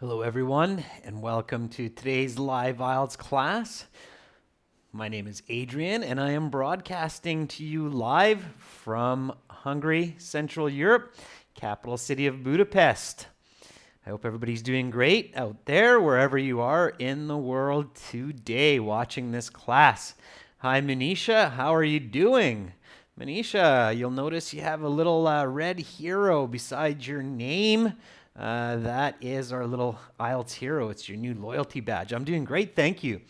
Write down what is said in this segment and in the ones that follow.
Hello everyone and welcome to today's live IELTS class. My name is Adrian and I am broadcasting to you live from Hungary, Central Europe, capital city of Budapest. I hope everybody's doing great out there, wherever you are in the world today watching this class. Hi Manisha, how are you doing? Manisha, you'll notice you have a little red hero beside your name. That is our little IELTS hero. It's your new loyalty badge. I'm doing great, thank you.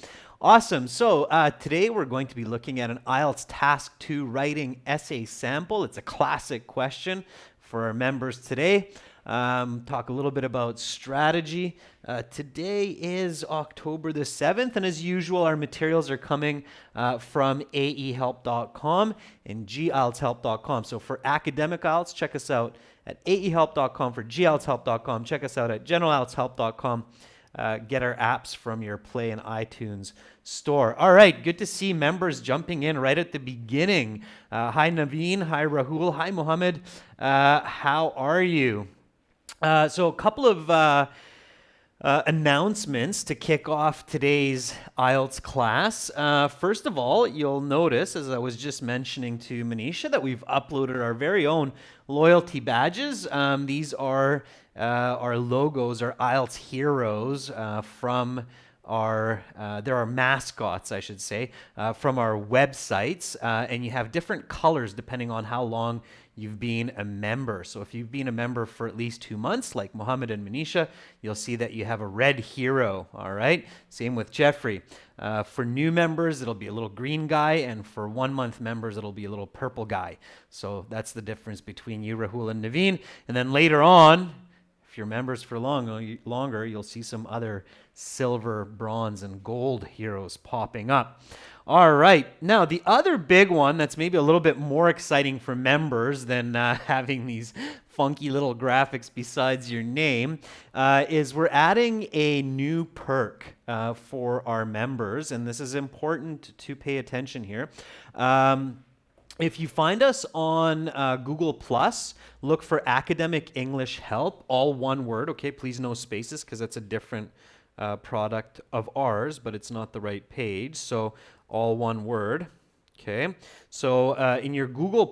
Awesome. So today we're going to be looking at an IELTS Task 2 writing essay sample. It's a classic question for our members today. Talk a little bit about strategy. Today is October the 7th, and as usual, our materials are coming from aehelp.com and gieltshelp.com. So for academic IELTS, check us out at aehelp.com. For gieltshelp.com, check us out at generalieltshelp.com. Get our apps from your Play and iTunes store. All right, good to see members jumping in right at the beginning. Hi Naveen, hi Rahul, hi Mohammed. How are you? So a couple of announcements to kick off today's IELTS class. First of all, you'll notice, as I was just mentioning to Manisha, that we've uploaded our very own loyalty badges. These are our logos, our IELTS heroes from our, there are mascots, I should say, from our websites, and you have different colors depending on how long you've been a member. So if you've been a member for at least 2 months, like Mohammed and Manisha, you'll see that you have a red hero, all right? Same with Jeffrey. For new members, it'll be a little green guy, and for 1 month members, it'll be a little purple guy. So that's the difference between you, Rahul, and Naveen. And then later on, if you're members for longer, you'll see some other silver, bronze, and gold heroes popping up. All right. Now, the other big one that's maybe a little bit more exciting for members than having these funky little graphics besides your name is we're adding a new perk for our members, and this is important to pay attention here. If you find us on Google+, look for Academic English Help, all one word, okay? Please no spaces because that's a different product of ours, but it's not the right page, so all one word, okay? So in your Google+,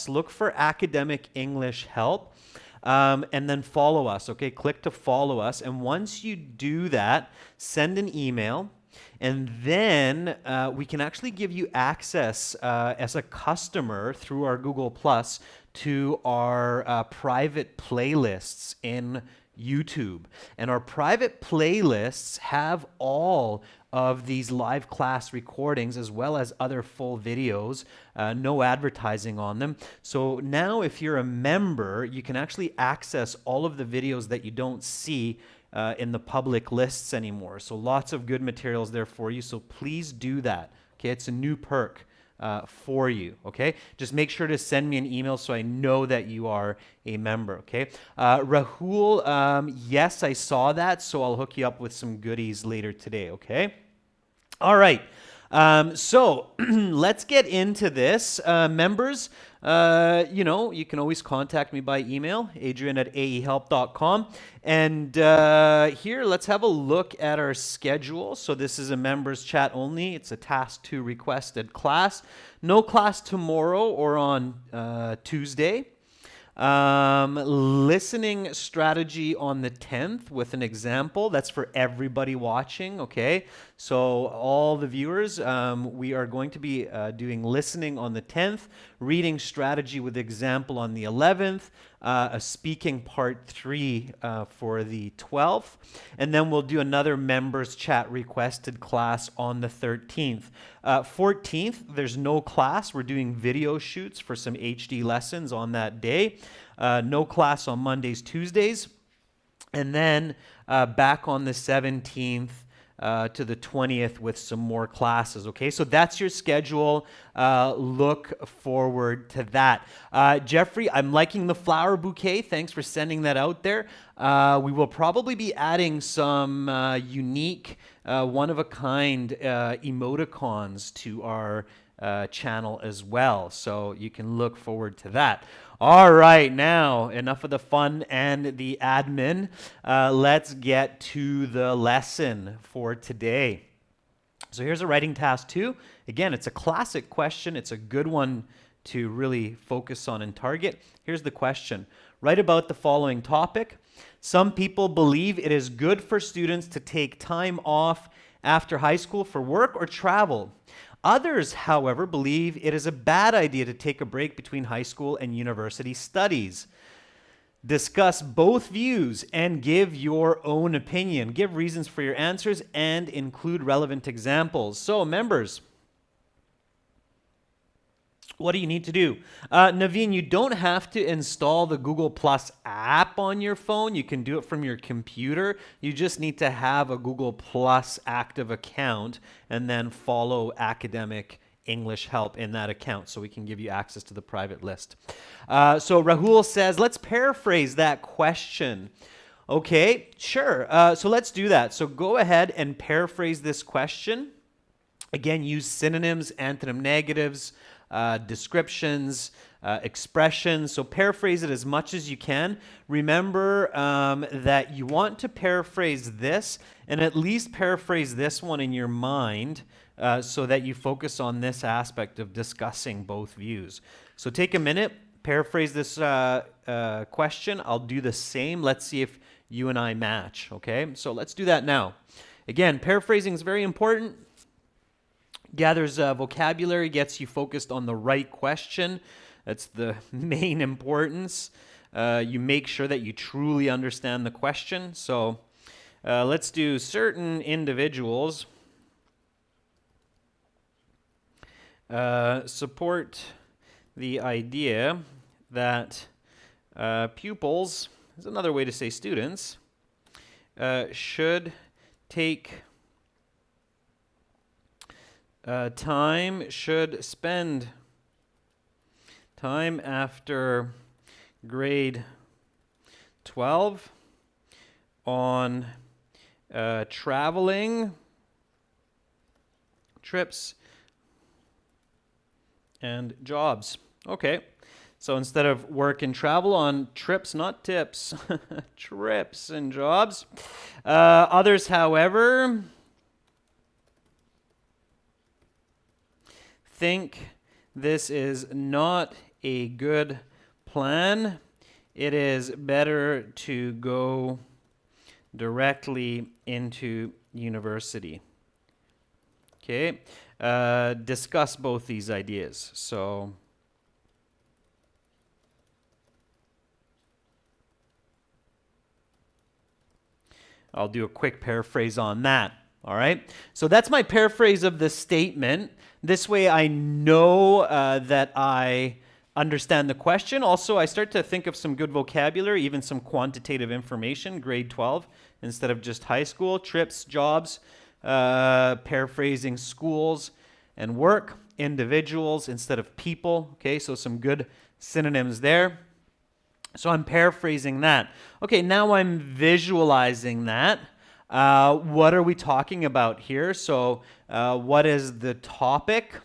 look for Academic English Help, and then follow us, okay? Click to follow us, and once you do that, send an email. And then we can actually give you access as a customer through our Google Plus to our private playlists in YouTube. And our private playlists have all of these live class recordings as well as other full videos, no advertising on them. So now if you're a member, you can actually access all of the videos that you don't see in the public lists anymore. So lots of good materials there for you. So please do that. Okay, it's a new perk for you. Okay, just make sure to send me an email so I know that you are a member. Okay, Rahul, yes, I saw that. So I'll hook you up with some goodies later today. Okay, all right. So let's get into this. Members, you can always contact me by email, adrian@aehelp.com. And here, let's have a look at our schedule. So this is a members chat only. It's a Task 2 requested class. No class tomorrow or on Tuesday. Listening strategy on the 10th with an example. That's for everybody watching, okay? So all the viewers, we are going to be doing listening on the 10th, reading strategy with example on the 11th, a speaking part 3 for the 12th, and then we'll do another members chat requested class on the 13th. 14th, there's no class. We're doing video shoots for some HD lessons on that day. No class on Mondays, Tuesdays, and then back on the 17th to the 20th with some more classes, okay? So that's your schedule. Look forward to that. Jeffrey, I'm liking the flower bouquet. Thanks for sending that out there. We will probably be adding some unique, one-of-a-kind emoticons to our channel as well. So you can look forward to that. All right, now enough of the fun and the admin. Let's get to the lesson for today. So here's a writing task 2. Again, it's a classic question. It's a good one to really focus on and target. Here's the question. Write about the following topic. Some people believe it is good for students to take time off after high school for work or travel. Others, however, believe it is a bad idea to take a break between high school and university studies. Discuss both views and give your own opinion. Give reasons for your answers and include relevant examples. So, members, what do you need to do? Naveen, you don't have to install the Google Plus app on your phone. You can do it from your computer. You just need to have a Google Plus active account and then follow academic English help in that account so we can give you access to the private list. So Rahul says, let's paraphrase that question. Okay, sure. So let's do that. So go ahead and paraphrase this question. Again, use synonyms, antonym negatives, descriptions, expressions. So paraphrase it as much as you can. Remember that you want to paraphrase this and at least paraphrase this one in your mind so that you focus on this aspect of discussing both views. So take a minute, paraphrase this question. I'll do the same. Let's see if you and I match, okay? So let's do that now. Again, paraphrasing is very important. Gathers vocabulary, gets you focused on the right question. That's the main importance. You make sure that you truly understand the question. So let's do certain individuals support the idea that pupils, is another way to say students, should take should spend time after grade 12 on traveling, trips, and jobs. Okay, so instead of work and travel, on trips, not tips, trips and jobs. Others, however, think this is not a good plan. It is better to go directly into university. Okay, discuss both these ideas. So I'll do a quick paraphrase on that. All right, so that's my paraphrase of the statement. This way I know that I understand the question. Also, I start to think of some good vocabulary, even some quantitative information, grade 12, instead of just high school, trips, jobs, paraphrasing schools and work, individuals instead of people. Okay, so some good synonyms there. So I'm paraphrasing that. Okay, now I'm visualizing that. What are we talking about here? So what is the topic?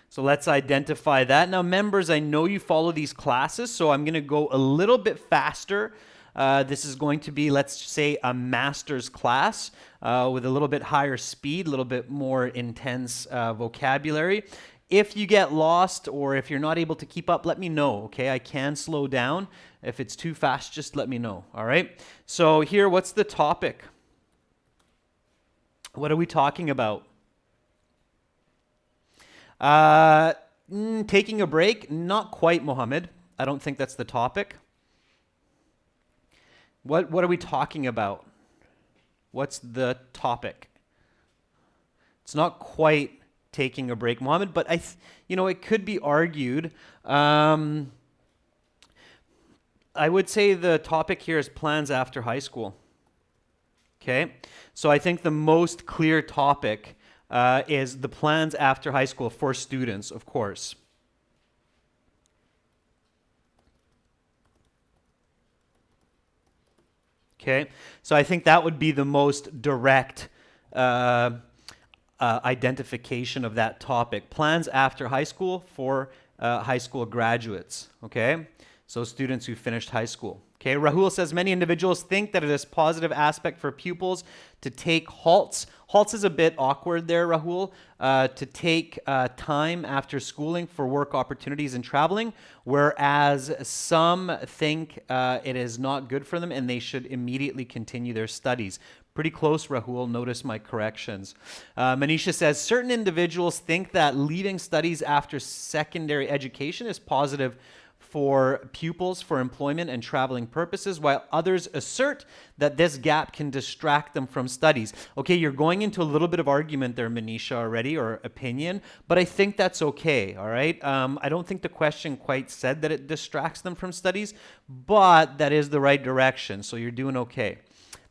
So let's identify that. Now, members, I know you follow these classes, so I'm going to go a little bit faster. This is going to be, let's say, a master's class with a little bit higher speed, a little bit more intense vocabulary. If you get lost or if you're not able to keep up, let me know, okay? I can slow down. If it's too fast, just let me know, all right? So here, what's the topic? What are we talking about? Taking a break? Not quite, Mohammed. I don't think that's the topic. What are we talking about? What's the topic? It's not quite taking a break, Mohammed, but it could be argued. I would say the topic here is plans after high school. Okay, so I think the most clear topic is the plans after high school for students, of course. Okay, so I think that would be the most direct identification of that topic. Plans after high school for high school graduates, okay? So students who finished high school. Okay, Rahul says many individuals think that it is positive aspect for pupils to take halts. Halts is a bit awkward there, Rahul, to take time after schooling for work opportunities and traveling, whereas some think it is not good for them and they should immediately continue their studies. Pretty close, Rahul. Notice my corrections. Manisha says certain individuals think that leaving studies after secondary education is positive for pupils for employment and traveling purposes, while others assert that this gap can distract them from studies. Okay, you're going into a little bit of argument there, Manisha, already, or opinion, but I think that's okay, all right? I don't think the question quite said that it distracts them from studies, but that is the right direction, so you're doing okay.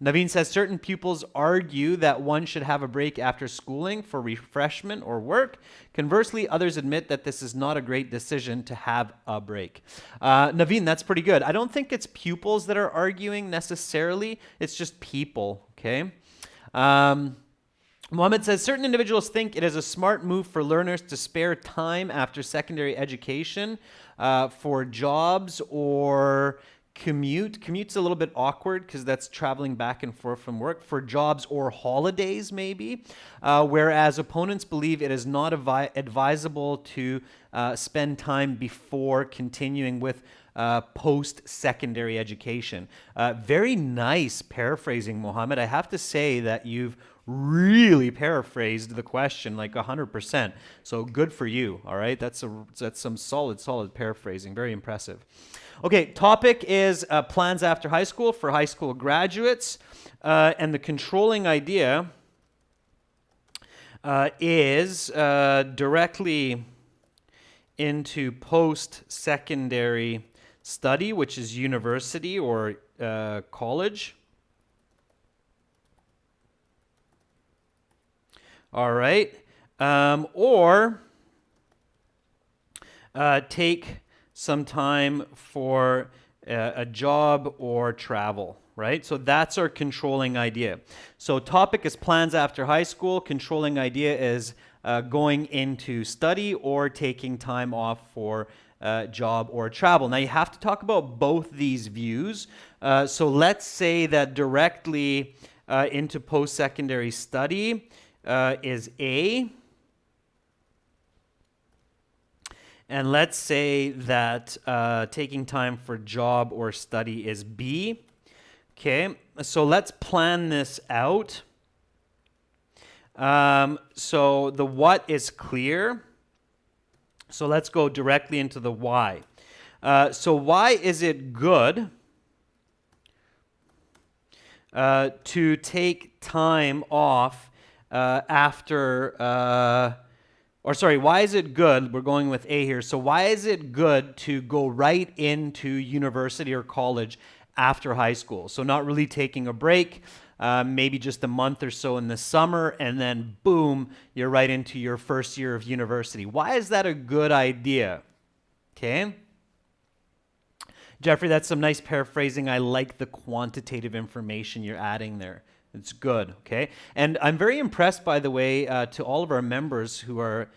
Naveen says certain pupils argue that one should have a break after schooling for refreshment or work. Conversely, others admit that this is not a great decision to have a break. Naveen, that's pretty good. I don't think it's pupils that are arguing necessarily. It's just people, okay? Mohammed says certain individuals think it is a smart move for learners to spare time after secondary education for jobs or Commute's a little bit awkward because that's traveling back and forth from work for jobs or holidays, maybe. Whereas opponents believe it is not advisable to spend time before continuing with post-secondary education. Very nice paraphrasing, Mohammed. I have to say that you've really paraphrased the question like 100%. So good for you, all right? That's some solid paraphrasing. Very impressive. Okay, topic is plans after high school for high school graduates. And the controlling idea is directly into post-secondary study, which is university or college. All right. Or take some time for a job or travel, right? So that's our controlling idea. So topic is plans after high school. Controlling idea is going into study or taking time off for job or travel. Now you have to talk about both these views. So let's say that directly into post-secondary study is A. And let's say that taking time for job or study is B. Okay, so let's plan this out. So the what is clear. So let's go directly into the why. So why is it good to take time off why is it good? We're going with A here. So why is it good to go right into university or college after high school? So not really taking a break, maybe just a month or so in the summer, and then boom, you're right into your first year of university. Why is that a good idea? Okay. Jeffrey, that's some nice paraphrasing. I like the quantitative information you're adding there. It's good, okay? And I'm very impressed, by the way, to all of our members who are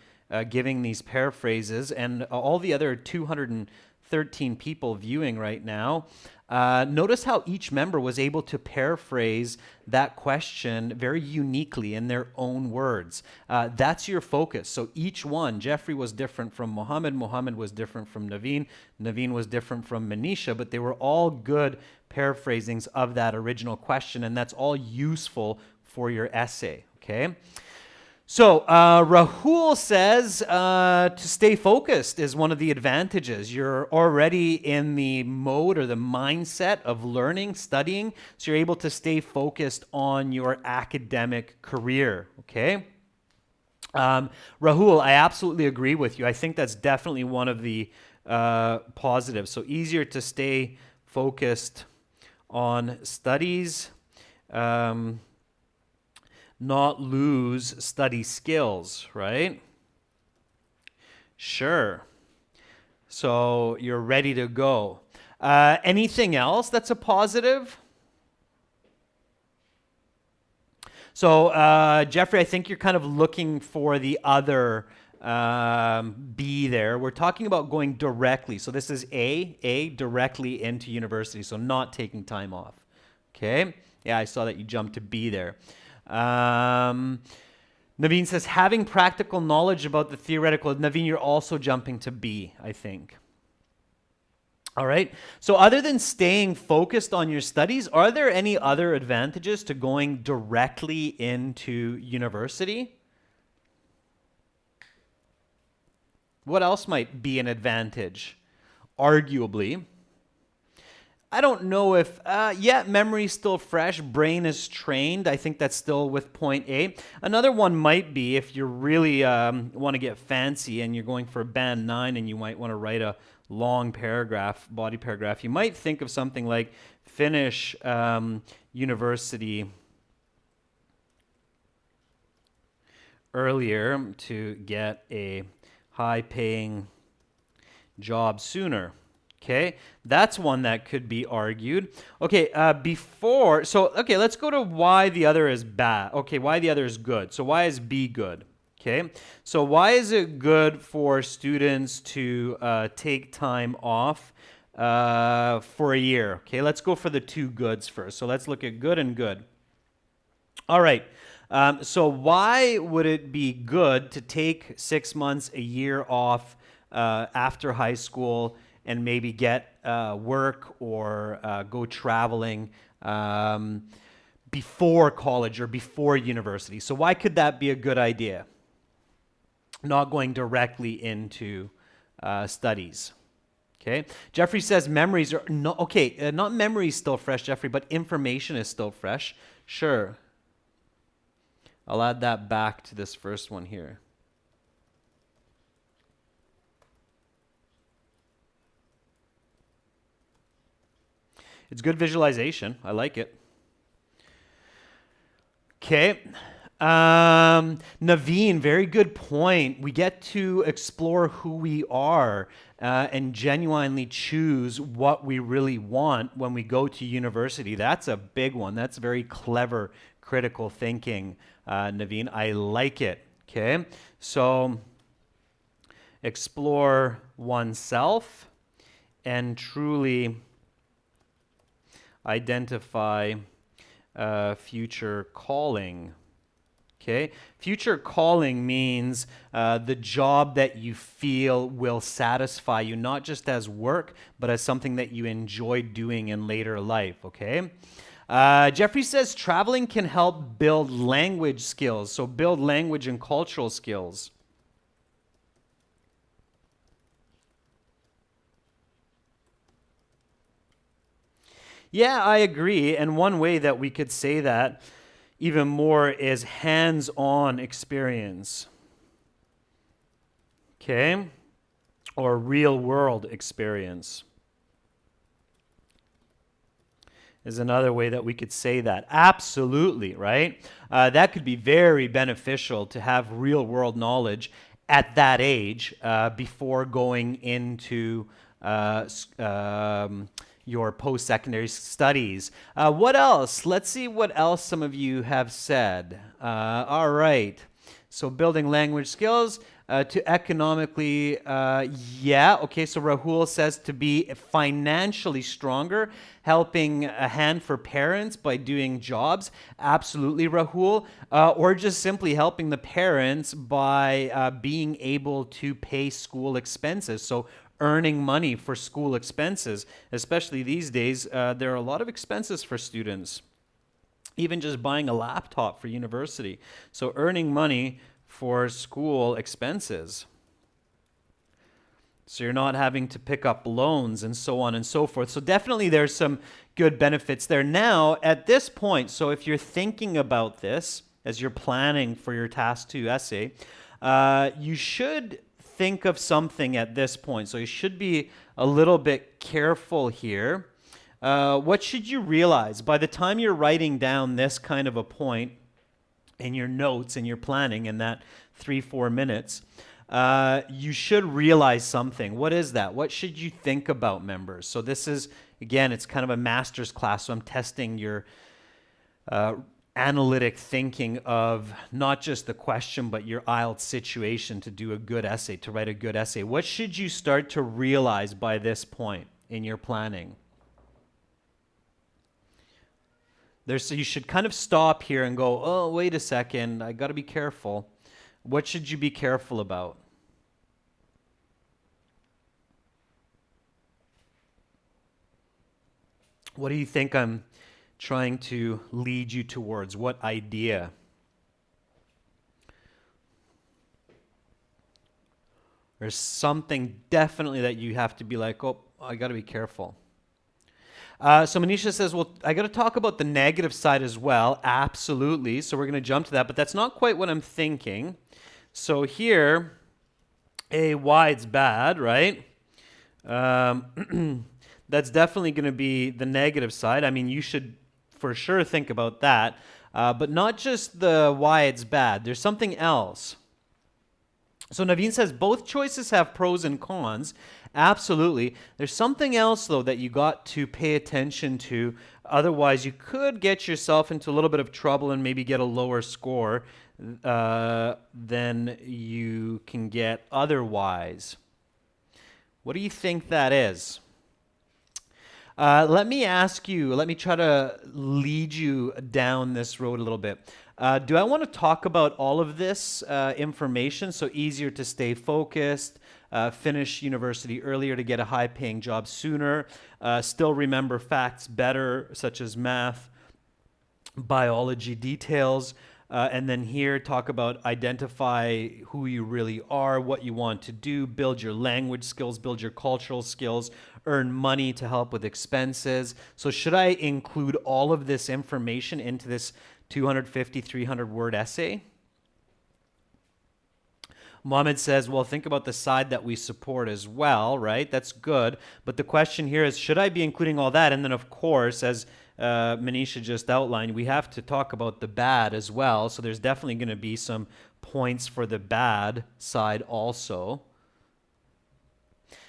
giving these paraphrases and all the other 213 people viewing right now. Notice how each member was able to paraphrase that question very uniquely in their own words. That's your focus. So each one, Jeffrey was different from Mohammed, Mohammed was different from Naveen, Naveen was different from Manisha, but they were all good paraphrasings of that original question, and that's all useful for your essay, okay? So Rahul says to stay focused is one of the advantages. You're already in the mode or the mindset of learning, studying, so you're able to stay focused on your academic career, okay? Rahul, I absolutely agree with you. I think that's definitely one of the positives. So easier to stay focused on studies, not lose study skills, right? Sure. So you're ready to go. Anything else that's a positive? So Jeffrey, I think you're kind of looking for the other B there. We're talking about going directly. So this is A, directly into university. So not taking time off. Okay? Yeah, I saw that you jumped to B there. Naveen says, having practical knowledge about the theoretical. Naveen, you're also jumping to B, I think. All right. So other than staying focused on your studies, are there any other advantages to going directly into university? What else might be an advantage? Arguably. I don't know if, memory's still fresh, brain is trained. I think that's still with point A. Another one might be if you really want to get fancy and you're going for a band 9 and you might want to write a long paragraph, body paragraph, you might think of something like finish university earlier to get a high-paying job sooner. Okay, that's one that could be argued. Okay, let's go to why the other is bad. Okay, why the other is good. So why is B good? Okay, so why is it good for students to take time off for a year? Okay, let's go for the two goods first. So let's look at good and good. All right. So why would it be good to take 6 months, a year off after high school and maybe get work or go traveling before college or before university? So why could that be a good idea? Not going directly into studies. Okay. Jeffrey says memories are not memories still fresh, Jeffrey, but information is still fresh. Sure. I'll add that back to this first one here. It's good visualization. I like it. Okay. Naveen, very good point. We get to explore who we are and genuinely choose what we really want when we go to university. That's a big one. That's very clever, critical thinking, Naveen. I like it. Okay. So explore oneself and truly identify future calling. Okay, future calling means the job that you feel will satisfy you, not just as work, but as something that you enjoy doing in later life. Okay. Jeffrey says traveling can help build language skills, so build language and cultural skills. Yeah, I agree. And one way that we could say that even more is hands-on experience. Okay? Or real-world experience is another way that we could say that. Absolutely, right? That could be very beneficial to have real-world knowledge at that age before going into your post-secondary studies. What else? Let's see what else some of you have said. All right. So building language skills to economically, okay, so Rahul says to be financially stronger, helping a hand for parents by doing jobs. Absolutely, Rahul. Or just simply helping the parents by being able to pay school expenses. So earning money for school expenses, especially these days, there are a lot of expenses for students. Even just buying a laptop for university. So earning money for school expenses. So you're not having to pick up loans and so on and so forth. So definitely there's some good benefits there. Now, at this point, so if you're thinking about this as you're planning for your Task 2 essay, you should think of something at this point. So you should be a little bit careful here. What should you realize? By the time you're writing down this kind of a point in your notes and your planning in that 3-4 minutes, you should realize something. What is that? What should you think about, members? So this is, again, it's kind of a master's class, so I'm testing your analytic thinking of not just the question, but your IELTS situation to do a good essay, to write a good essay? What should you start to realize by this point in your planning? So you should kind of stop here and go, oh, wait a second, I got to be careful. What should you be careful about? What do you think I'm trying to lead you towards? What idea? There's something definitely that you have to be like, oh, I got to be careful. So Manisha says, well, I got to talk about the negative side as well. Absolutely. So we're going to jump to that, but that's not quite what I'm thinking. So here, why it's bad, right? That's definitely going to be the negative side. I mean, you should for sure think about that, but not just the why it's bad. There's something else. So Naveen says both choices have pros and cons. Absolutely. There's something else, though, that you got to pay attention to. Otherwise, you could get yourself into a little bit of trouble and maybe get a lower score than you can get otherwise. What do you think that is? Let me ask you, let me try to lead you down this road a little bit. Do I want to talk about all of this information so easier to stay focused, finish university earlier to get a high-paying job sooner, still remember facts better, such as math, biology details, and then here talk about identify who you really are, what you want to do, build your language skills, build your cultural skills, earn money to help with expenses. So should I include all of this information into this 250, 300 word essay? Mohammed says, well, think about the side that we support as well, right? That's good. But the question here is, should I be including all that? And then, of course, as Manisha just outlined, we have to talk about the bad as well. So there's definitely going to be some points for the bad side also.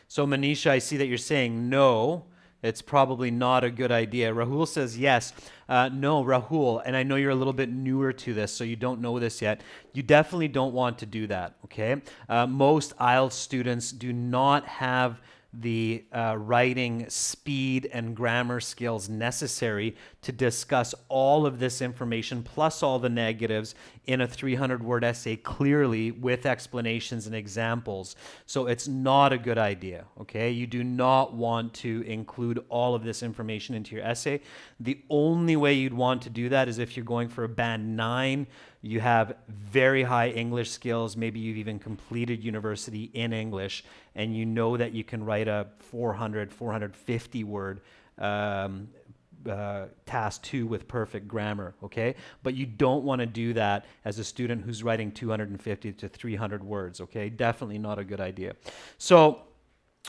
So Manisha, I see that you're saying no. It's probably not a good idea. Rahul says yes. No, Rahul, and I know you're a little bit newer to this, so you don't know this yet. You definitely don't want to do that, okay? Most IELTS students do not have the writing speed and grammar skills necessary to discuss all of this information plus all the negatives in a 300-word essay clearly with explanations and examples. So it's not a good idea, okay? You do not want to include all of this information into your essay. The only way you'd want to do that is if you're going for a band 9, you have very high English skills, maybe you've even completed university in English, and you know that you can write a 400, 450 word task 2 with perfect grammar, okay? But you don't want to do that as a student who's writing 250 to 300 words, okay? Definitely not a good idea. So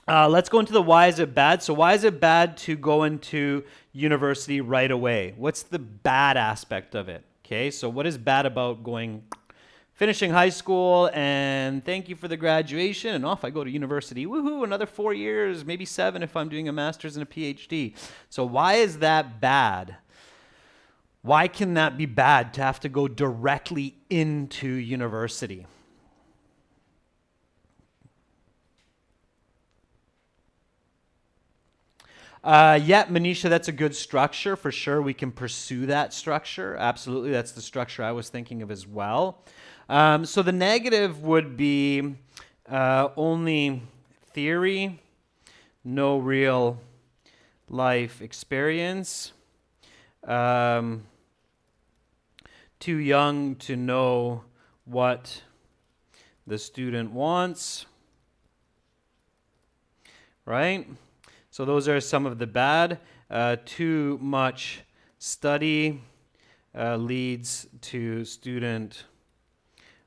let's go into the why is it bad. So why is it bad to go into university right away? What's the bad aspect of it? Okay, so what is bad about finishing high school and thank you for the graduation and off I go to university. Woohoo, another 4 years, maybe 7 if I'm doing a master's and a PhD. So why is that bad? Why can that be bad to have to go directly into university? Yeah, Manisha, that's a good structure for sure. We can pursue that structure. Absolutely, that's the structure I was thinking of as well. So the negative would be only theory, no real life experience, too young to know what the student wants, right? So those are some of the bad. Too much study leads to student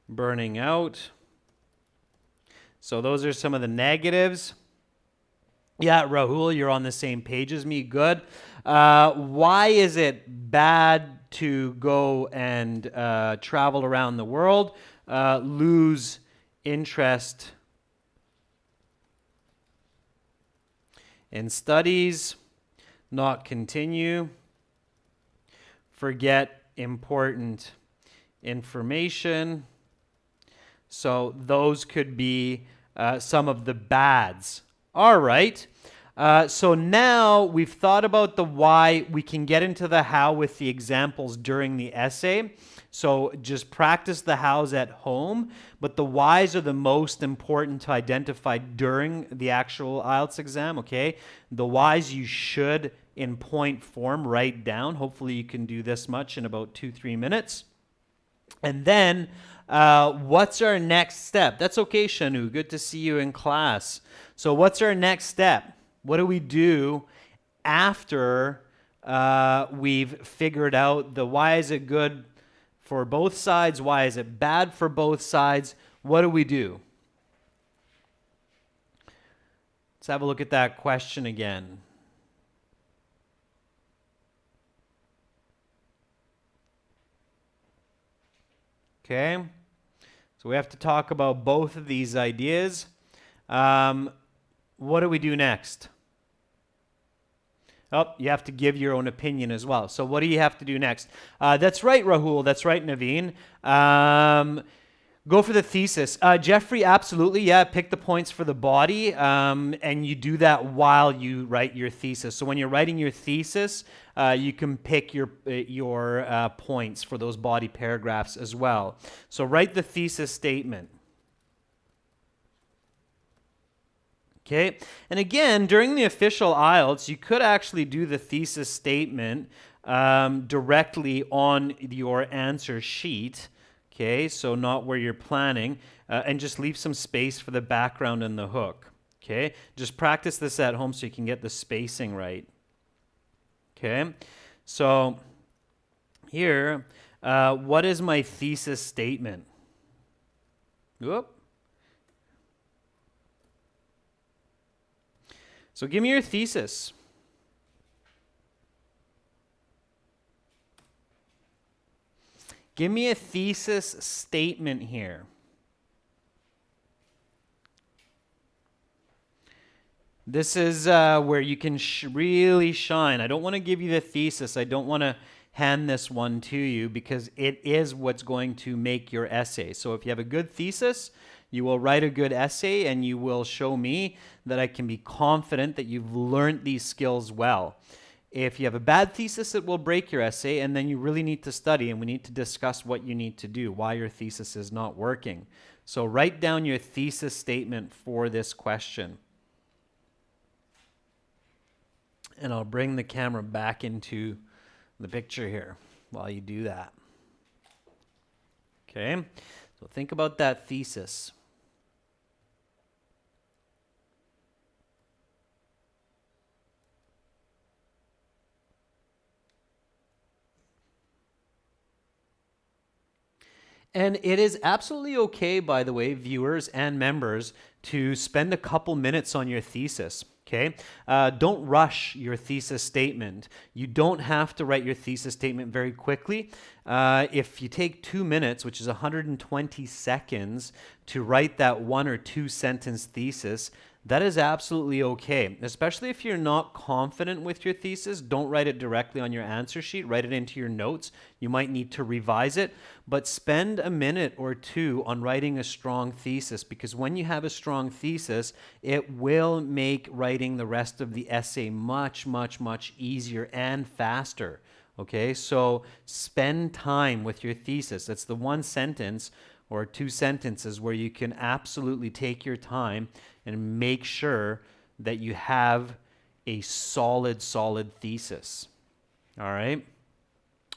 burning out. So those are some of the negatives. Yeah, Rahul, you're on the same page as me. Good. Why is it bad to go and travel around the world? Lose interest in studies, not continue, forget important information. So those could be some of the bads. All right. So now we've thought about the why. We can get into the how with the examples during the essay. So just practice the hows at home, but the whys are the most important to identify during the actual IELTS exam, okay? The whys you should, in point form, write down. Hopefully you can do this much in about 2-3 minutes. And then, what's our next step? That's okay, Shanu. Good to see you in class. So what's our next step? What do we do after we've figured out the why is it good for both sides? Why is it bad for both sides? What do we do? Let's have a look at that question again. Okay, so we have to talk about both of these ideas. What do we do next? Oh, you have to give your own opinion as well. So what do you have to do next? That's right, Rahul. That's right, Naveen. Go for the thesis. Jeffrey, absolutely. Yeah, pick the points for the body, and you do that while you write your thesis. So when you're writing your thesis, you can pick your points for those body paragraphs as well. So write the thesis statement. Okay, and again, during the official IELTS, you could actually do the thesis statement directly on your answer sheet. Okay, so not where you're planning, and just leave some space for the background and the hook. Okay, just practice this at home so you can get the spacing right. Okay, so here, what is my thesis statement? Whoop. So give me your thesis. Give me a thesis statement here. This is where you can really shine. I don't want to give you the thesis. I don't want to hand this one to you because it is what's going to make your essay. So if you have a good thesis, you will write a good essay and you will show me that I can be confident that you've learned these skills well. If you have a bad thesis, it will break your essay, and then you really need to study, and we need to discuss what you need to do, why your thesis is not working. So write down your thesis statement for this question. And I'll bring the camera back into the picture here while you do that. Okay, so think about that thesis. And it is absolutely okay, by the way, viewers and members, to spend a couple minutes on your thesis. Okay, don't rush your thesis statement. You don't have to write your thesis statement very quickly. If you take 2 minutes, which is 120 seconds, to write that 1 or 2 sentence thesis, that is absolutely okay. Especially if you're not confident with your thesis, don't write it directly on your answer sheet. Write it into your notes. You might need to revise it, but spend a minute or two on writing a strong thesis, because when you have a strong thesis, it will make writing the rest of the essay much, much, much easier and faster. Okay, so spend time with your thesis. That's the 1 sentence or 2 sentences where you can absolutely take your time and make sure that you have a solid thesis. All right?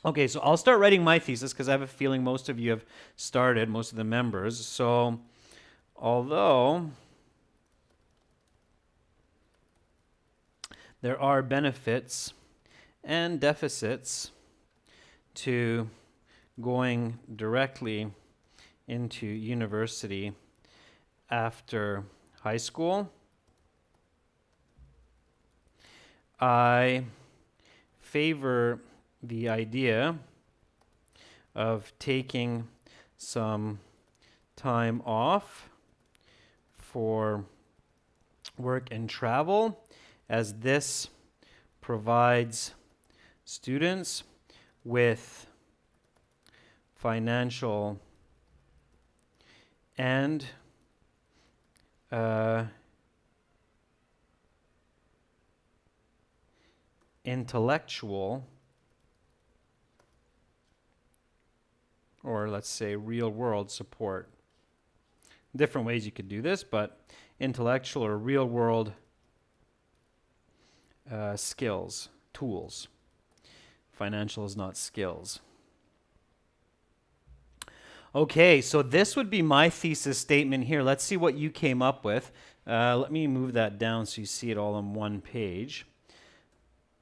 Okay, so I'll start writing my thesis because I have a feeling most of you have started, most of the members. So although there are benefits and deficits to going directly into university after high school, I favor the idea of taking some time off for work and travel, as this provides students with financial and intellectual, or let's say real world support. Different ways you could do this, but intellectual or real world skills, tools. Financial is not skills. Okay, so this would be my thesis statement here. Let's see what you came up with. Let me move that down so you see it all on one page.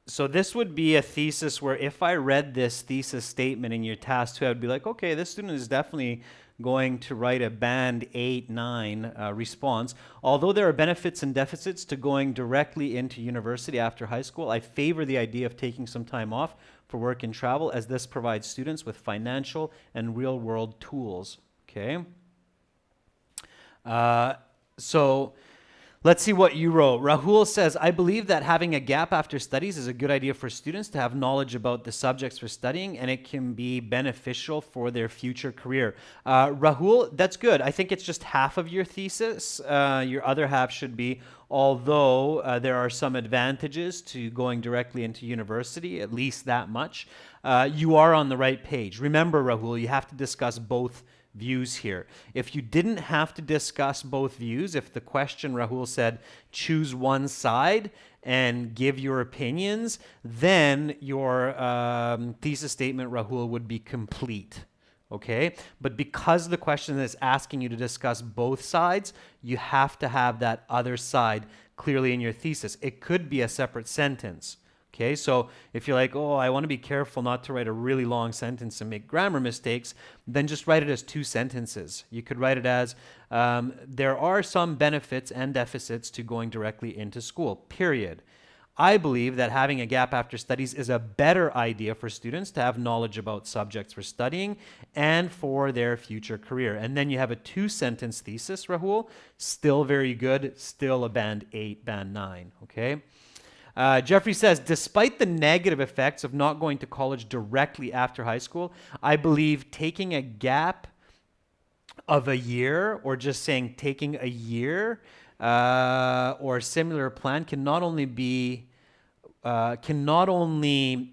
So this would be a thesis where if I read this thesis statement in your task 2, I would be like, okay, this student is definitely going to write a band 8, 9 response. Although there are benefits and deficits to going directly into university after high school, I favor the idea of taking some time off for work and travel, as this provides students with financial and real-world tools. Okay? So let's see what you wrote. Rahul says, I believe that having a gap after studies is a good idea for students to have knowledge about the subjects for studying, and it can be beneficial for their future career. Rahul, that's good. I think it's just half of your thesis. Your other half should be, although there are some advantages to going directly into university, at least that much, you are on the right page. Remember, Rahul, you have to discuss both views here. If you didn't have to discuss both views, if the question, Rahul said, choose one side and give your opinions, then your thesis statement, Rahul, would be complete. Okay? But because the question is asking you to discuss both sides, you have to have that other side clearly in your thesis. It could be a separate sentence. Okay, so if you're like, oh, I want to be careful not to write a really long sentence and make grammar mistakes, then just write it as 2 sentences. You could write it as, there are some benefits and deficits to going directly into school, period. I believe that having a gap after studies is a better idea for students to have knowledge about subjects for studying and for their future career. And then you have a 2-sentence thesis, Rahul. Still very good, still a band 8, band 9, okay? Jeffrey says, despite the negative effects of not going to college directly after high school, I believe taking a gap of a year, or just saying taking a year or similar plan can not only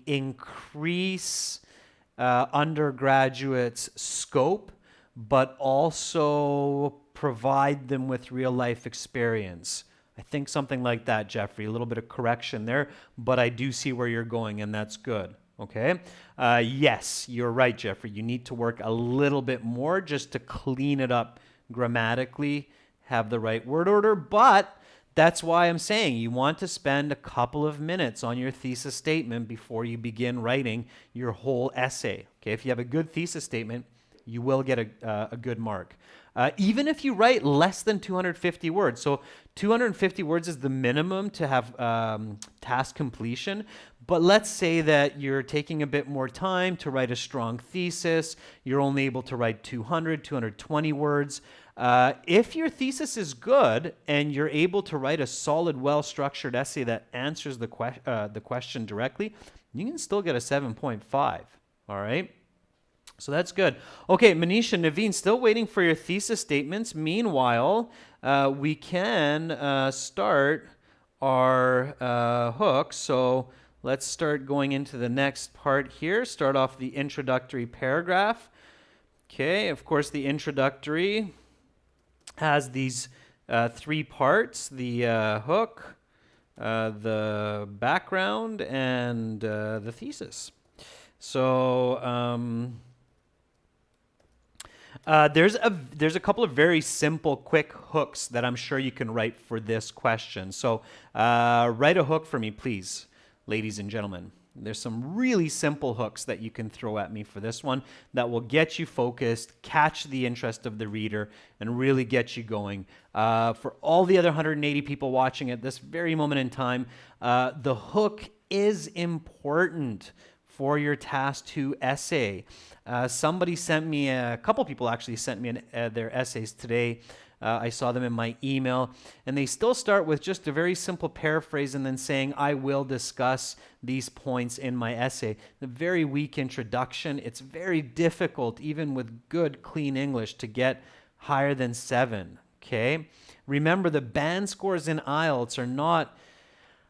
increase undergraduates' scope, but also provide them with real life experience. I think something like that, Jeffrey. A little bit of correction there, but I do see where you're going, and that's good. Okay? Yes, you're right, Jeffrey. You need to work a little bit more just to clean it up grammatically, have the right word order, but that's why I'm saying you want to spend a couple of minutes on your thesis statement before you begin writing your whole essay. Okay? If you have a good thesis statement, you will get a good mark. Even if you write less than 250 words. So 250 words is the minimum to have task completion. But let's say that you're taking a bit more time to write a strong thesis. You're only able to write 200, 220 words. If your thesis is good and you're able to write a solid, well-structured essay that answers the question directly, you can still get a 7.5. All right? So that's good. Okay, Manisha, Naveen, still waiting for your thesis statements. Meanwhile, we can start our hook. So let's start going into the next part here. Start off the introductory paragraph. Okay, of course, the introductory has these 3 parts: the hook, the background, and the thesis. So there's a couple of very simple, quick hooks that I'm sure you can write for this question. So write a hook for me, please, ladies and gentlemen. There's some really simple hooks that you can throw at me for this one that will get you focused, catch the interest of the reader, and really get you going. For all the other 180 people watching at this very moment in time, the hook is important for your task 2 essay. Somebody sent me, a couple people actually sent me their essays today I saw them in my email, and they still start with just a very simple paraphrase and then saying, I will discuss these points in my essay. A very weak introduction. It's very difficult, even with good, clean English, to get higher than 7, okay? Remember, the band scores in IELTS are not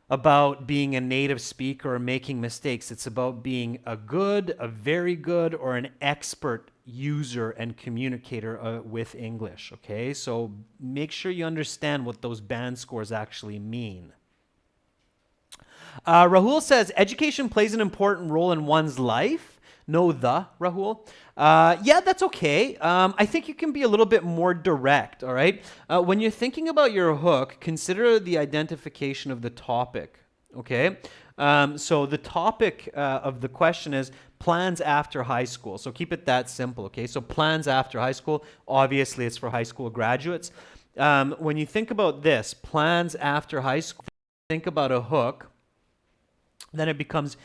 about being a native speaker or making mistakes. It's about being a good, a very good, or an expert user and communicator with English, okay? So make sure you understand what those band scores actually mean. Rahul says, education plays an important role in one's life. No, Rahul. Yeah, that's okay. I think you can be a little bit more direct, all right? When you're thinking about your hook, consider the identification of the topic, okay? So the topic of the question is plans after high school. So keep it that simple, okay? So plans after high school, obviously it's for high school graduates. When you think about this, plans after high school, think about a hook, then it becomes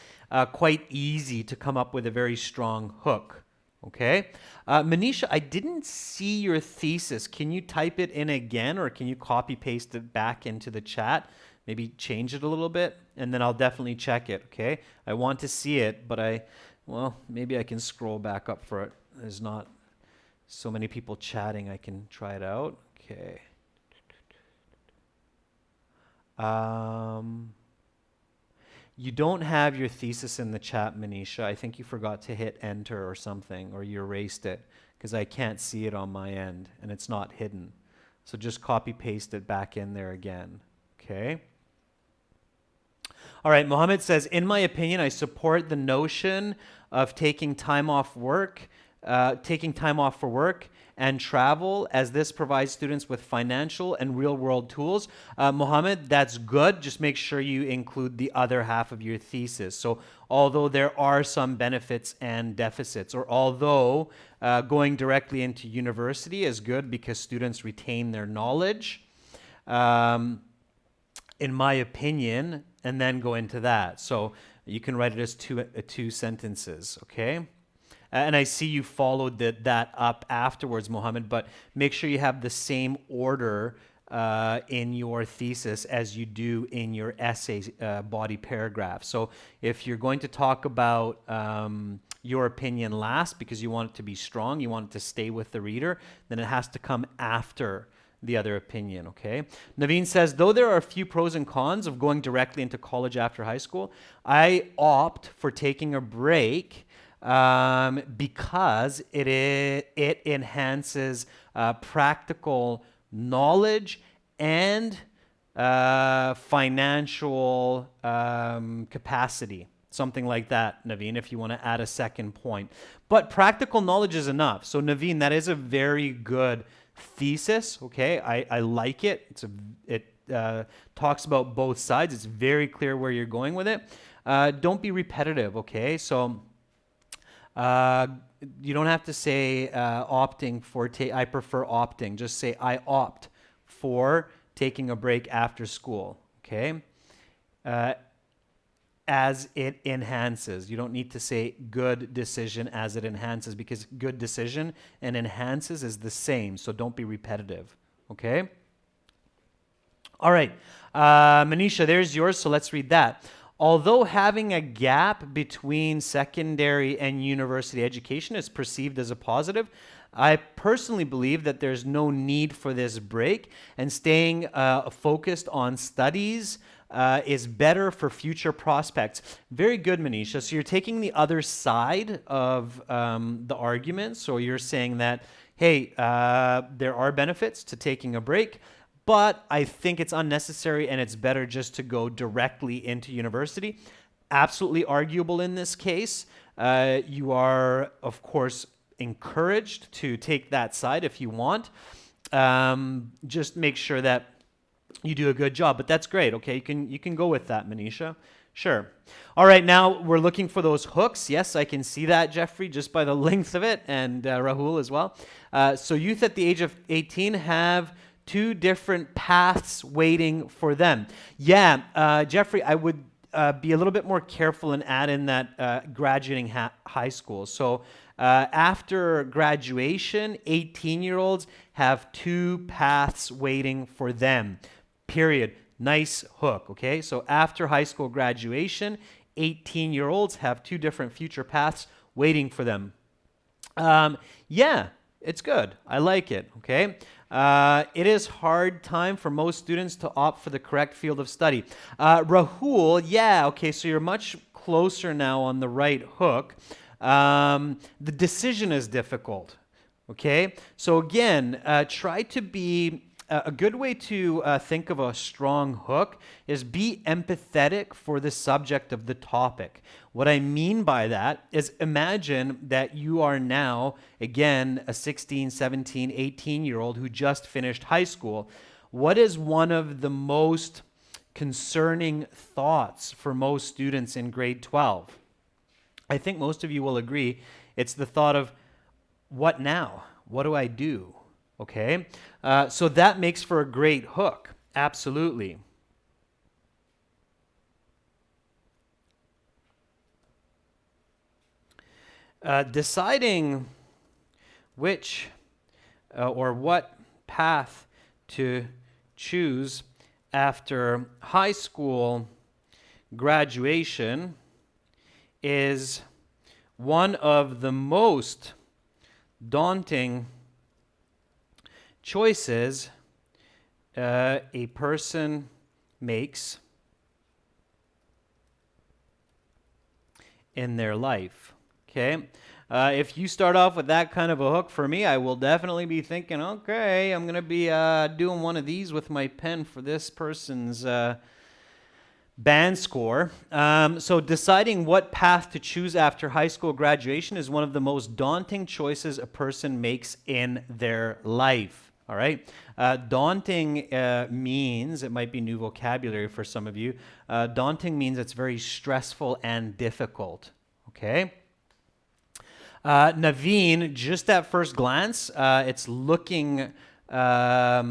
quite easy to come up with a very strong hook, okay? Manisha, I didn't see your thesis. Can you type it in again, or can you copy paste it back into the chat? Maybe change it a little bit, and then I'll definitely check it, okay? I want to see it, but well, maybe I can scroll back up for it. There's not so many people chatting. I can try it out, okay. You don't have your thesis in the chat, Manisha. I think you forgot to hit enter or something, or you erased it, because I can't see it on my end, and it's not hidden. So just copy paste it back in there again, okay? All right, Mohammed says, in my opinion, I support the notion of taking time off for work and travel, as this provides students with financial and real-world tools. Mohammed, that's good. Just make sure you include the other half of your thesis. So although there are some benefits and deficits, or although going directly into university is good because students retain their knowledge, in my opinion, and then go into that. So you can write it as two sentences, okay? And I see you followed that up afterwards, Mohammed, but make sure you have the same order in your thesis as you do in your essay body paragraph. So if you're going to talk about your opinion last because you want it to be strong, you want it to stay with the reader, then it has to come after the other opinion, okay? Naveen says, though there are a few pros and cons of going directly into college after high school, I opt for taking a break because it enhances practical knowledge and financial capacity. Something like that, Naveen, if you want to add a second point. But practical knowledge is enough. So Naveen, that is a very good thesis, okay? I like it. It talks about both sides. It's very clear where you're going with it. Don't be repetitive, okay? So you don't have to say opting for, I prefer opting. Just say I opt for taking a break after school, okay? As it enhances. You don't need to say good decision as it enhances, because good decision and enhances is the same, so don't be repetitive, okay? All right, Manisha, there's yours, so let's read that. Although having a gap between secondary and university education is perceived as a positive, I personally believe that there's no need for this break, and staying focused on studies is better for future prospects. Very good, Manisha. So you're taking the other side of the argument. So you're saying that, hey, there are benefits to taking a break, but I think it's unnecessary and it's better just to go directly into university. Absolutely arguable in this case. You are, of course, encouraged to take that side if you want. Just make sure that you do a good job, but that's great. Okay, you can go with that, Manisha. Sure. All right, now we're looking for those hooks. Yes, I can see that, Jeffrey, just by the length of it, and Rahul as well. So youth at the age of 18 have two different paths waiting for them. Yeah, Jeffrey, I would be a little bit more careful and add in that graduating high school. So after graduation, 18-year-olds have two paths waiting for them, period. Nice hook, okay? So after high school graduation, 18-year-olds have two different future paths waiting for them. Yeah, it's good. I like it, okay? It is hard time for most students to opt for the correct field of study. Rahul, yeah, okay, so you're much closer now on the right hook. The decision is difficult, okay? So again, try to be, a good way to think of a strong hook is be empathetic for the subject of the topic. What I mean by that is imagine that you are now, again, a 16, 17, 18-year-old who just finished high school. What is one of the most concerning thoughts for most students in grade 12? I think most of you will agree it's the thought of, what now? What do I do? Okay, so that makes for a great hook, absolutely. Deciding which or what path to choose after high school graduation is one of the most daunting choices a person makes in their life. Okay? If you start off with that kind of a hook, for me, I will definitely be thinking, okay, I'm going to be doing one of these with my pen for this person's band score. So deciding what path to choose after high school graduation is one of the most daunting choices a person makes in their life. All right. Daunting means, it might be new vocabulary for some of you. Daunting means it's very stressful and difficult. Okay. Naveen, just at first glance, it's looking a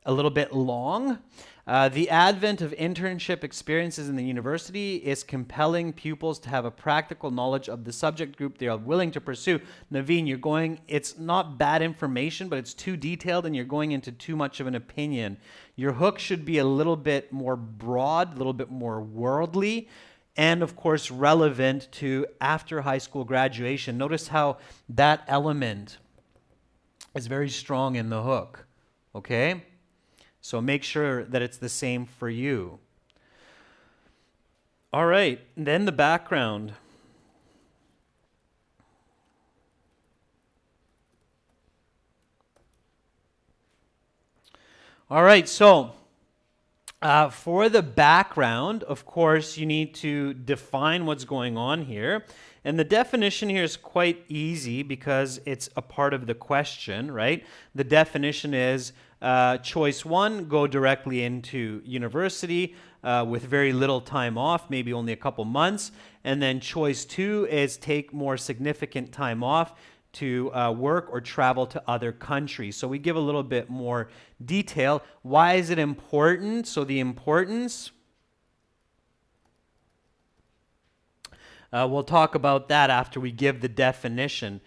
little bit long. The advent of internship experiences in the university is compelling pupils to have a practical knowledge of the subject group they are willing to pursue. Naveen, it's not bad information, but it's too detailed and you're going into too much of an opinion. Your hook should be a little bit more broad, a little bit more worldly, and of course relevant to after high school graduation. Notice how that element is very strong in the hook, okay? So make sure that it's the same for you. All right, then the background. All right, so for the background, of course, you need to define what's going on here. And the definition here is quite easy because it's a part of the question, right? The definition is choice one, go directly into university with very little time off, maybe only a couple months. And then choice two is take more significant time off to work or travel to other countries. So we give a little bit more detail. Why is it important? So the importance, we'll talk about that after we give the definition.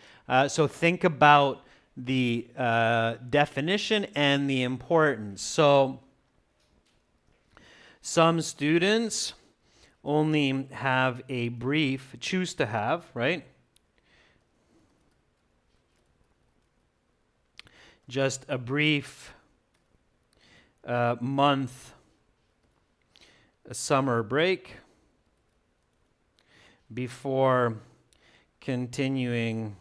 So think about the definition and the importance. So some students only have a brief, choose to have, right? Just a brief month summer break before continuing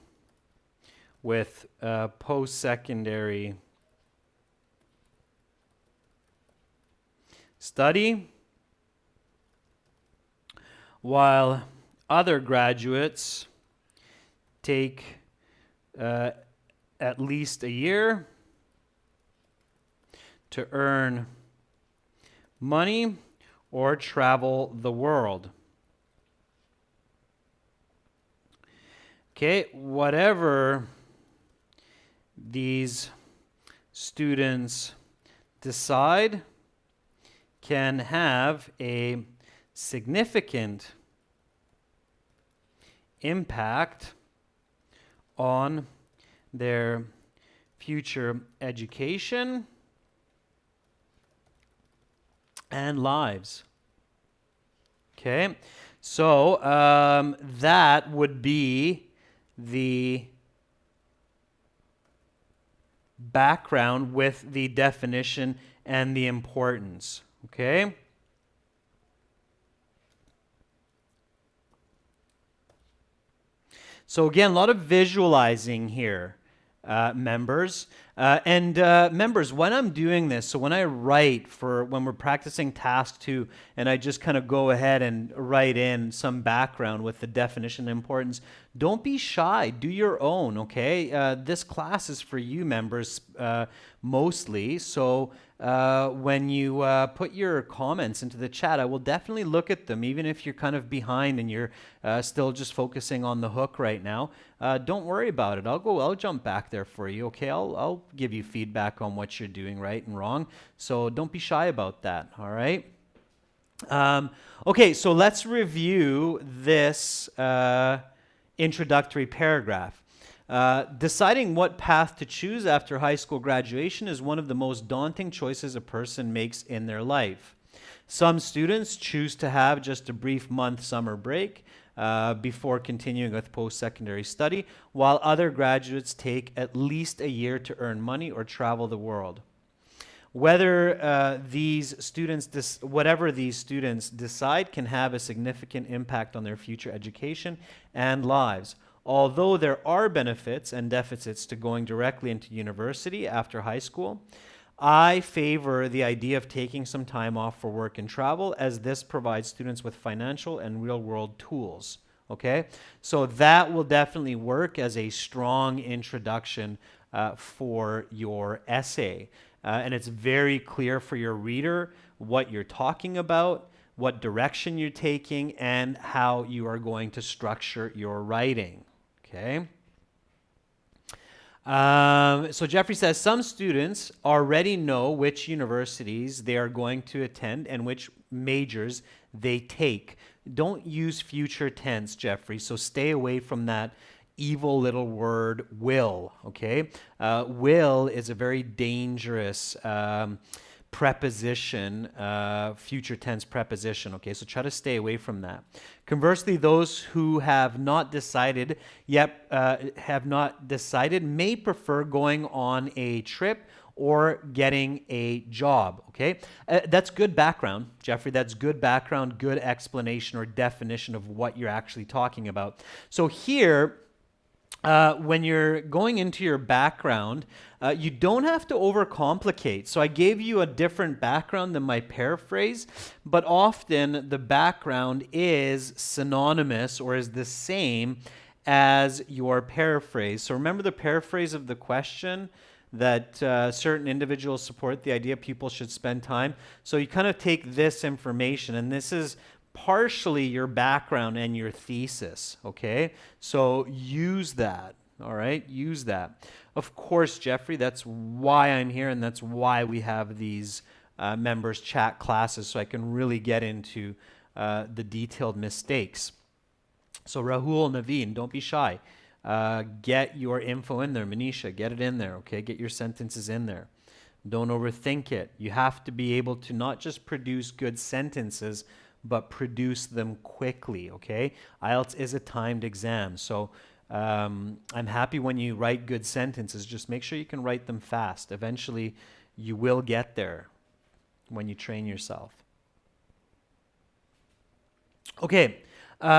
with post-secondary study, while other graduates take at least a year to earn money or travel the world. Okay, whatever these students decide can have a significant impact on their future education and lives. Okay, so that would be the background with the definition and the importance. Okay. So again, a lot of visualizing here, members. Members, when I'm doing this, so when I write when we're practicing task 2, and I just kind of go ahead and write in some background with the definition and importance, don't be shy. Do your own, okay? This class is for you, members, mostly. So when you put your comments into the chat, I will definitely look at them, even if you're kind of behind and you're still just focusing on the hook right now. Don't worry about it. I'll jump back there for you, okay? I'll give you feedback on what you're doing right and wrong. So don't be shy about that, all right? Okay, so let's review this introductory paragraph. Deciding what path to choose after high school graduation is one of the most daunting choices a person makes in their life. Some students choose to have just a brief month summer break before continuing with post-secondary study, while other graduates take at least a year to earn money or travel the world. Whatever these students decide can have a significant impact on their future education and lives. Although there are benefits and deficits to going directly into university after high school, I favor the idea of taking some time off for work and travel, as this provides students with financial and real-world tools. Okay, so that will definitely work as a strong introduction for your essay. And it's very clear for your reader what you're talking about, what direction you're taking, and how you are going to structure your writing. Okay. So Jeffrey says some students already know which universities they are going to attend and which majors they take. Don't use future tense, Jeffrey. So stay away from that evil little word will. Okay. Will is a very dangerous preposition, future tense preposition, okay? So try to stay away from that. Conversely, those who have not decided may prefer going on a trip or getting a job, okay? That's good background, Jeffrey. That's good background, good explanation or definition of what you're actually talking about. So here, when you're going into your background, you don't have to overcomplicate. So I gave you a different background than my paraphrase, but often the background is synonymous or is the same as your paraphrase. So remember the paraphrase of the question that certain individuals support the idea people should spend time. So you kind of take this information, and this is partially your background and your thesis, okay? So use that, all right? Use that. Of course, Jeffrey, that's why I'm here, and that's why we have these members chat classes, so I can really get into the detailed mistakes. So Rahul, Naveen, don't be shy. Get your info in there. Manisha, get it in there, okay? Get your sentences in there. Don't overthink it. You have to be able to not just produce good sentences, but produce them quickly, okay? IELTS is a timed exam, so I'm happy when you write good sentences. Just make sure you can write them fast. Eventually, you will get there when you train yourself. Okay,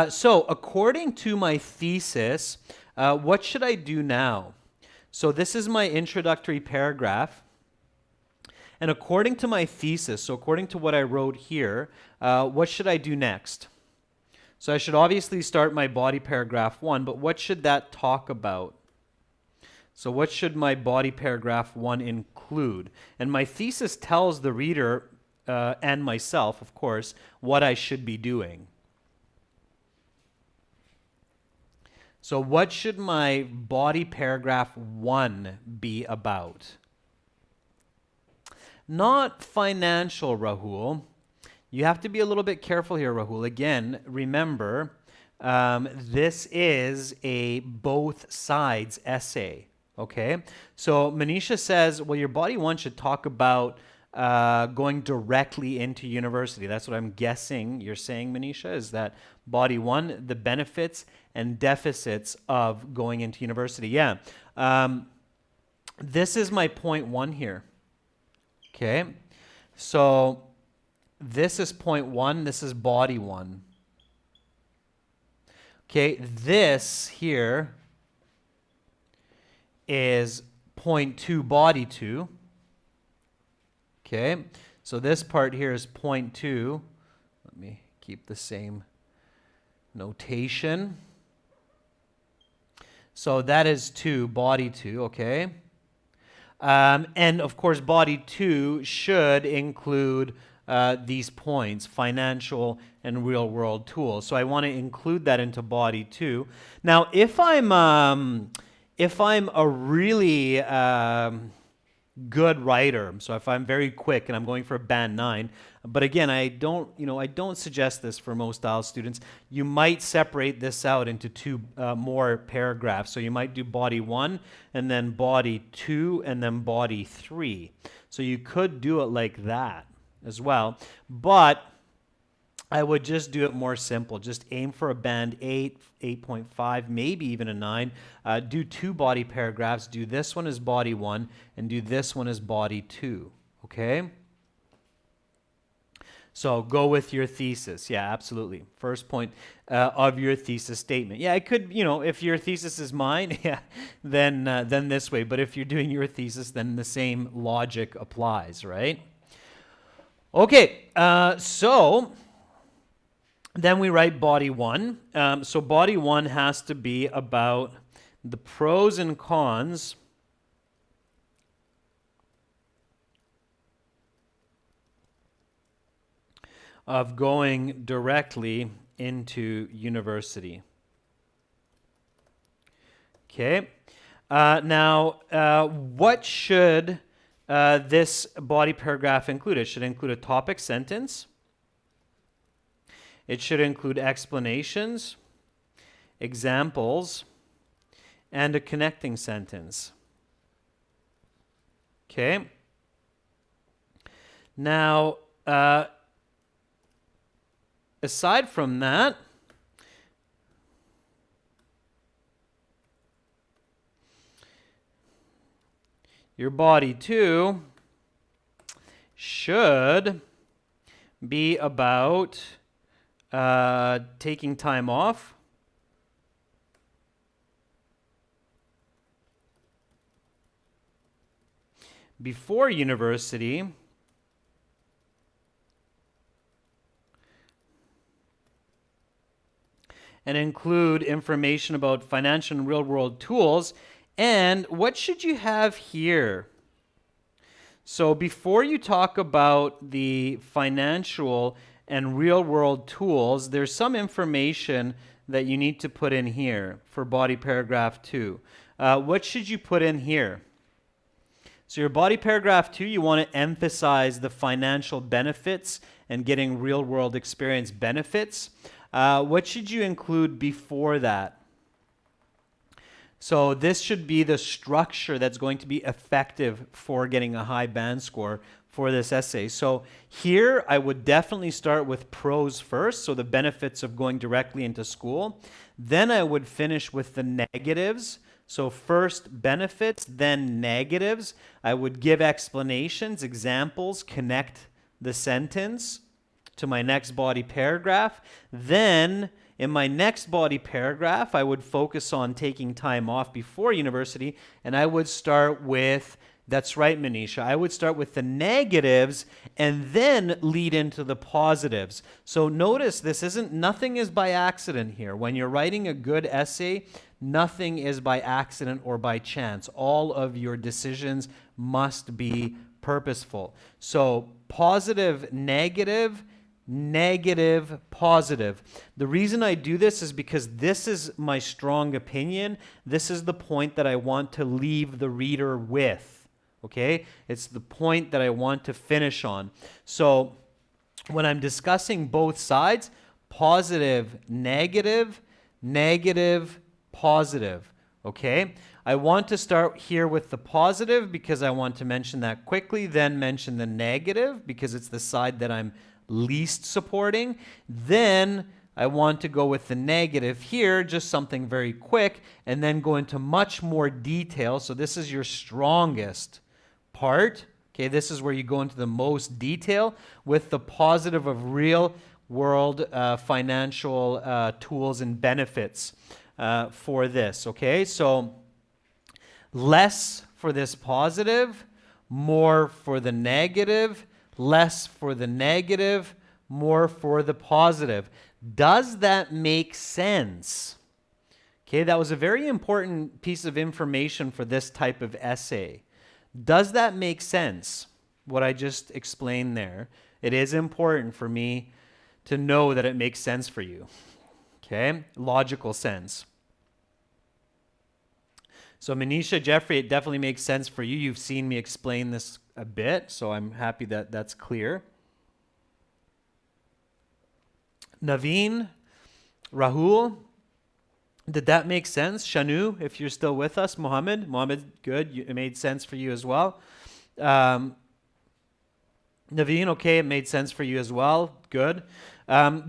so according to my thesis, what should I do now? So this is my introductory paragraph. And according to my thesis, so according to what I wrote here, what should I do next? So I should obviously start my body paragraph 1, but what should that talk about? So what should my body paragraph 1 include? And my thesis tells the reader, and myself, of course, what I should be doing. So what should my body paragraph 1 be about? Not financial, Rahul. You have to be a little bit careful here, Rahul. Again, remember, this is a both sides essay, okay? So Manisha says, well, your body one should talk about going directly into university. That's what I'm guessing you're saying, Manisha, is that body one, the benefits and deficits of going into university. Yeah. This is my point one here, okay? So this is point one, this is body one. Okay, this here is point two, body two. Okay, so this part here is point two. Let me keep the same notation. So that is two, body two, okay? And of course, body two should include these points, financial and real world tools. So I want to include that into body two. Now, if I'm a really good writer, so if I'm very quick and I'm going for a band 9, but again, I don't suggest this for most IELTS students. You might separate this out into two more paragraphs. So you might do body 1 and then body 2 and then body 3. So you could do it like that as well, but I would just do it more simple. Just aim for a band 8, 8.5, maybe even a 9. Do 2 body paragraphs. Do this one as body 1 and do this one as body 2. Okay? So go with your thesis. Yeah, absolutely. First point of your thesis statement. Yeah, it could, if your thesis is mine, yeah, then this way. But if you're doing your thesis, then the same logic applies, right? Okay, so then we write body 1. So body 1 has to be about the pros and cons of going directly into university. Okay. Now, what should this body paragraph include? It should include a topic sentence. It should include explanations, examples, and a connecting sentence. Okay. Now, aside from that, your body 2 should be about taking time off, before university, and include information about financial and real-world tools. And what should you have here? So before you talk about the financial and real-world tools, there's some information that you need to put in here for body paragraph 2. What should you put in here? So your body paragraph 2, you want to emphasize the financial benefits and getting real-world experience benefits. What should you include before that? So this should be the structure that's going to be effective for getting a high band score for this essay. So here I would definitely start with pros first, so the benefits of going directly into school. Then I would finish with the negatives. So first benefits, then negatives. I would give explanations, examples, connect the sentence to my next body paragraph. Then in my next body paragraph, I would focus on taking time off before university, and I would start with, that's right, Manisha, I would start with the negatives and then lead into the positives. So notice nothing is by accident here. When you're writing a good essay, nothing is by accident or by chance. All of your decisions must be purposeful. So positive, negative, negative, positive. The reason I do this is because this is my strong opinion. This is the point that I want to leave the reader with. Okay? It's the point that I want to finish on. So when I'm discussing both sides, positive, negative, negative, positive. Okay? I want to start here with the positive because I want to mention that quickly, then mention the negative because it's the side that I'm least supporting. Then I want to go with the negative here, just something very quick, and then go into much more detail. So this is your strongest part. Okay, this is where you go into the most detail with the positive of real world financial tools and benefits for this. Okay, so less for this positive, more for the negative, less for the negative, more for the positive. Does that make sense? Okay, that was a very important piece of information for this type of essay. Does that make sense, what I just explained there? It is important for me to know that it makes sense for you. Okay, logical sense. So Manisha, Jeffrey, it definitely makes sense for you. You've seen me explain this a bit, so I'm happy that that's clear. Naveen, Rahul, did that make sense? Shanu, if you're still with us. Mohammed, good. It made sense for you as well. Naveen, okay, it made sense for you as well. Good.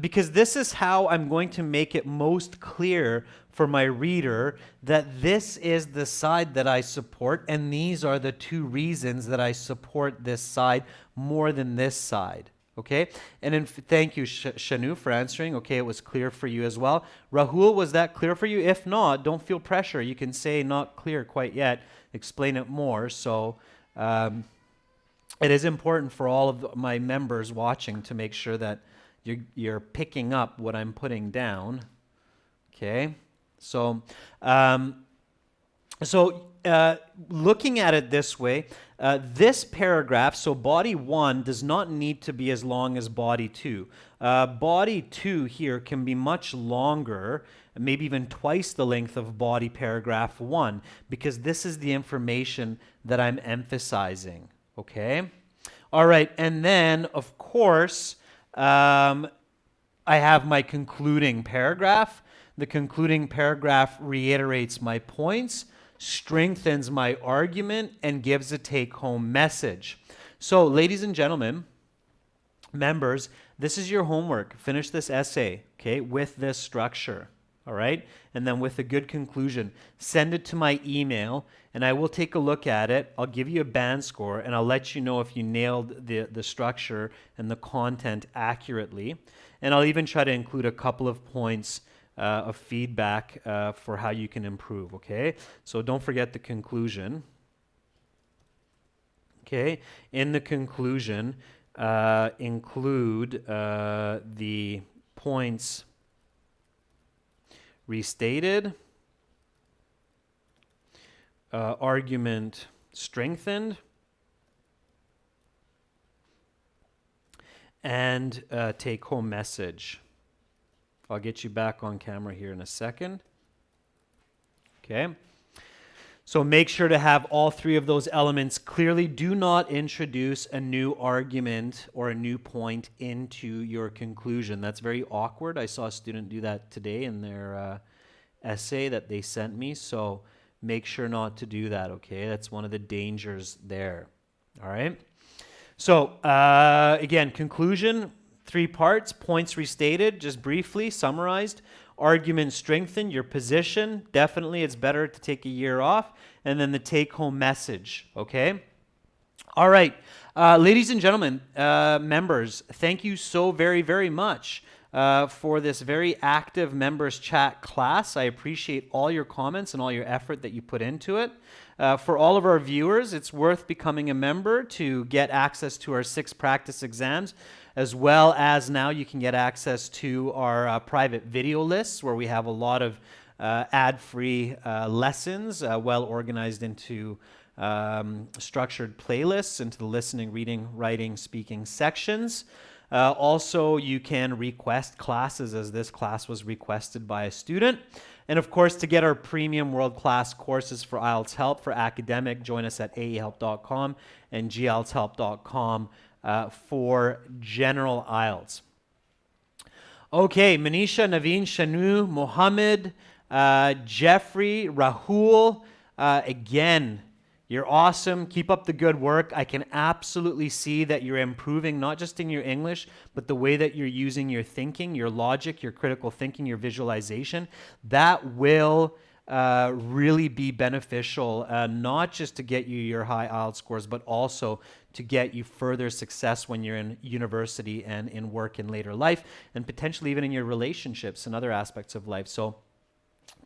Because this is how I'm going to make it most clear for my reader that this is the side that I support, and these are the two reasons that I support this side more than this side. Okay, and thank you, Shanu, for answering. Okay, it was clear for you as well. Rahul, was that clear for you? If not, don't feel pressure. You can say not clear quite yet. Explain it more. So it is important for all of my members watching to make sure that you're picking up what I'm putting down. Okay, so looking at it this way, this paragraph, so body 1 does not need to be as long as body 2. Body 2 here can be much longer, maybe even twice the length of body paragraph 1, because this is the information that I'm emphasizing. Okay? All right, and then, of course, I have my concluding paragraph. The concluding paragraph reiterates my points, strengthens my argument, and gives a take-home message. So, ladies and gentlemen, members, this is your homework. Finish this essay, okay, with this structure, all right? And then with a good conclusion, send it to my email, and I will take a look at it. I'll give you a band score, and I'll let you know if you nailed the structure and the content accurately. And I'll even try to include a couple of points of feedback for how you can improve, okay? So don't forget the conclusion. Okay, in the conclusion, include the points restated, argument strengthened, and take-home message. I'll get you back on camera here in a second. Okay. So make sure to have all three of those elements clearly. Do not introduce a new argument or a new point into your conclusion. That's very awkward. I saw a student do that today in their essay that they sent me. So make sure not to do that, okay? That's one of the dangers there. All right. So again, conclusion. 3 parts, points restated, just briefly summarized, argument strengthened, your position, definitely it's better to take a year off, and then the take-home message, okay? All right, ladies and gentlemen, members, thank you so very, very much for this very active members chat class. I appreciate all your comments and all your effort that you put into it. For all of our viewers, it's worth becoming a member to get access to our 6 practice exams, as well as now you can get access to our private video lists where we have a lot of ad-free lessons well organized into structured playlists into the listening, reading, writing, speaking sections. Also, you can request classes as this class was requested by a student. And of course, to get our premium world-class courses for IELTS Help for academic, join us at aehelp.com and glshelp.com for general IELTS. Okay, Manisha, Naveen, Shanu, Mohammed, Jeffrey, Rahul, again, you're awesome. Keep up the good work. I can absolutely see that you're improving, not just in your English, but the way that you're using your thinking, your logic, your critical thinking, your visualization. That will really be beneficial, not just to get you your high IELTS scores, but also to get you further success when you're in university and in work in later life, and potentially even in your relationships and other aspects of life. So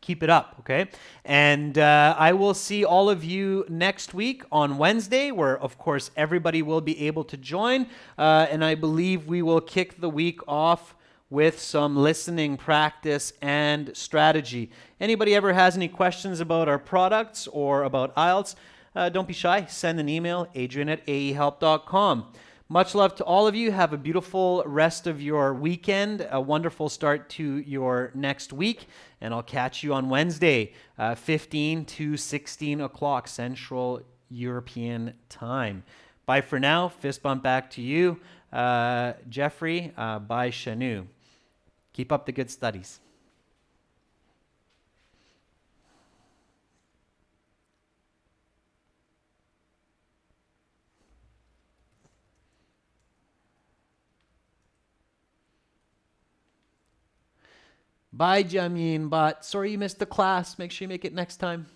keep it up, okay? And I will see all of you next week on Wednesday, where, of course, everybody will be able to join. And I believe we will kick the week off with some listening practice and strategy. Anybody ever has any questions about our products or about IELTS, don't be shy. Send an email, adrian@aehelp.com. Much love to all of you. Have a beautiful rest of your weekend, a wonderful start to your next week, and I'll catch you on Wednesday, 15 to 16 o'clock Central European Time. Bye for now. Fist bump back to you, Jeffrey. Bye, Shanu. Keep up the good studies. Bye, Jamin. But sorry you missed the class. Make sure you make it next time.